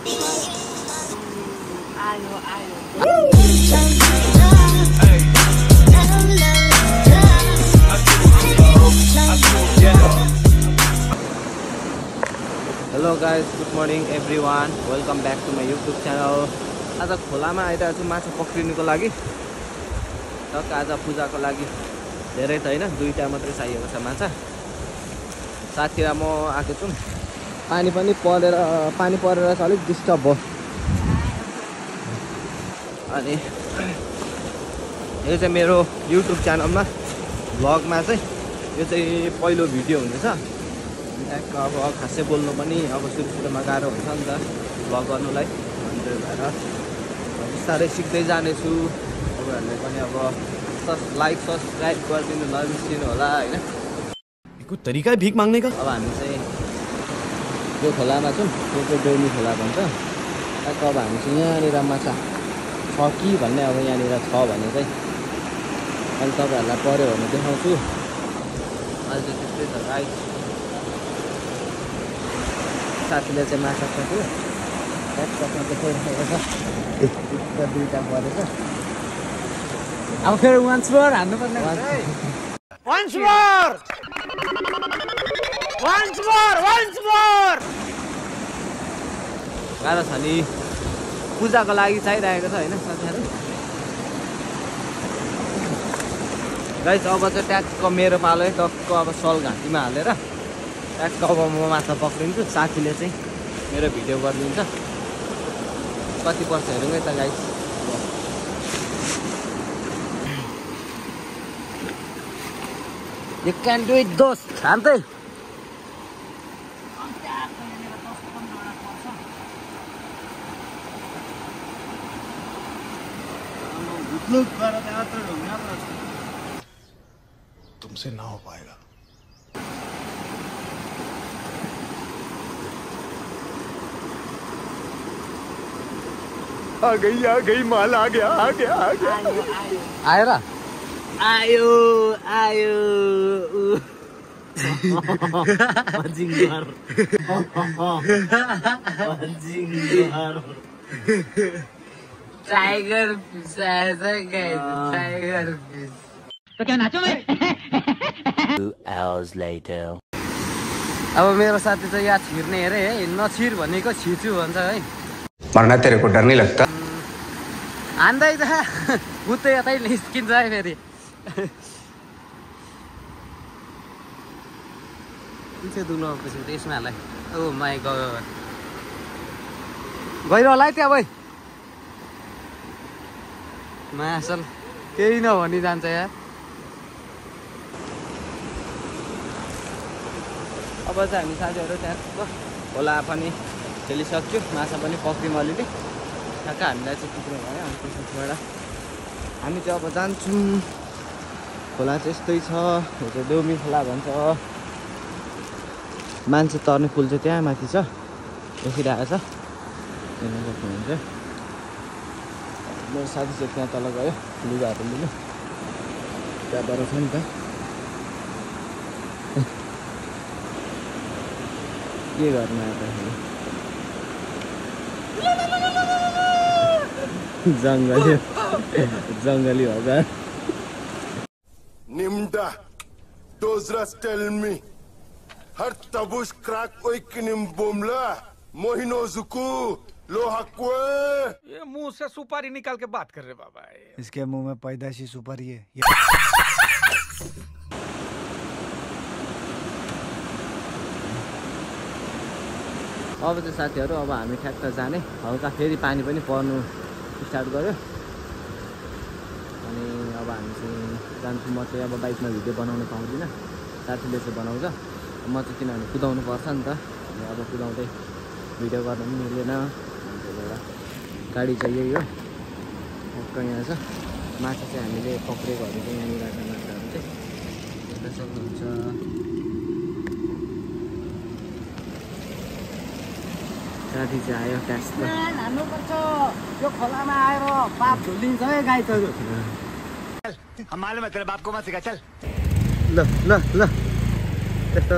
Hello guys, good morning everyone. Welcome back to my YouTube channel. आज खोलामा आइरहेको छु माछा पक्रिनुको लागि। टक्क आज पूजाको लागि धेरै त हैन, दुईटा मात्रै चाहिएको छ माछा। साथी र म आएको छु। पानी परेर चाहिँ अलिक डिस्टर्ब भयो। अनि यो चाहिँ मेरो YouTube च्यानलमा भ्लगमा चाहिँ यो चाहिँ पहिलो भिडियो हुनेछ। अब खासै बोल्नु पनि अब सुरुमा गाह्रो हुन्छ नि त भ्लग गर्नुलाई। अनि त्यही भएर बिस्तारै सिक्दै जानेछु। तपाईँहरूले पनि अब लाइक सब्सक्राइब गरिदिनु नबिर्सिनु होला हैन। कुछ तरिका है भीख मांगने का। अब हामी चाहिँ यो खोलामा छौँ, यो चाहिँ डोमी खोला भन्छ। अब हामी चाहिँ यहाँनिर माछा छ कि भन्ने, अब यहाँनिर छ भने चाहिँ अनि तपाईँहरूलाई पर्यो भने देखाउँछु। अहिले चाहिँ त्यस्तै छ गाइस। साथीले चाहिँ माछा सक्यो, ट्याक्समा देखाइरहेको छ। दुईटा परेछ। अब फेरि once more हान्नुपर्ने हुन्छ है। Once more! गाह्रो छ नि, पूजाको लागि चाहिरहेको छ होइन साथीहरू। गाइस अब चाहिँ ट्याक्सको मेरो पालो है, टक्क अब सल घाँटीमा हालेर ट्याक्सको अब म माछा पक्रिन्छु। साथीले चाहिँ मेरो भिडियो गरिदिन्छ। कति पर्छ हेरौँ है त guys. You can do it दोस्त, हान्दै। तुमसे ना हो पाएगा। आ गई माल आ गया। आएर आयो जिङ्गर टाइगर फिश आएछ गाइस, टाइगर फिश। तो क्या नाचो मैं? 2 hours later. अब मेरो साथी चाहिँ यहाँ छिर्ने हेरे है, नछिर भनेको छिर्छु भन्छ है। मरना तेरे को डर नहीं लगता? हान्दै त भुत्तै यतै निस्किन्छ है फेरि। चाहिँ दुख्नु पछि त्यसमा हाल्लाई। ओ माई गड, गइरह होला है त्यहाँ भाइ। मासल केही नभनी जान्छ यार। अब चाहिँ हामी साथीहरू त्यहाँ खोला पनि खेलिसक्छु, माछा पनि पक्रियौँ अलिअलि। ठ्याक्क हामीलाई चाहिँ पुग्नु भयो। अनि त्यसबाट हामी चाहिँ अब जान्छौँ। खोला चाहिँ यस्तै छ, यो चाहिँ डोमी खोला भन्छ। मान्छे तर्ने पुल चाहिँ त्यहाँ माथि छ, देखिरहेको छ, हेर्न सक्नुहुन्छ। मेरो साथी चाहिँ त्यहाँ तल गयो लुगाहरू लिनु, त्यहाँबाट छ नि त। के गर्नु आएको जङ्गली हजार Nimda, Dozras tell me, Har tabush crack oikinim bomla, Mohino zuku, lohakwe. ये मुंह से सुपारी निकाल के बात कर रहे बाबा। इसके मुंह में पैदाशी सुपारी है। अब चाहिँ साथीहरू अब हामी ठ्याक्क जाने। हल्का फेरि पानी पनि पर्नु स्टार्ट गर्यो। अनि अब हामी चाहिँ जान्छु। म चाहिँ अब बाइकमा भिडियो बनाउनु पाउँदिनँ, साथीले चाहिँ बनाउँछ। म चाहिँ किनभने कुदाउनु पर्छ नि त, अब कुदाउँदै भिडियो गर्न पनि मिलेन। त्यही भएर गाडी चाहिँ यही हो, ठ्याक्क यहाँ छ। माछा चाहिँ हामीले पक्रेकोहरू चाहिँ यहाँनिर माछाहरू चाहिँ हेर्न सक्नुहुन्छ। साथी चाहिँ आयो ट्याक्स हान्नुपर्छ। यो खोलामा आएर पाप झुलिन्छ है गाईहरू। हम मालूम है तेरे बाप को मत सिखा, चल। ल त्यस्तो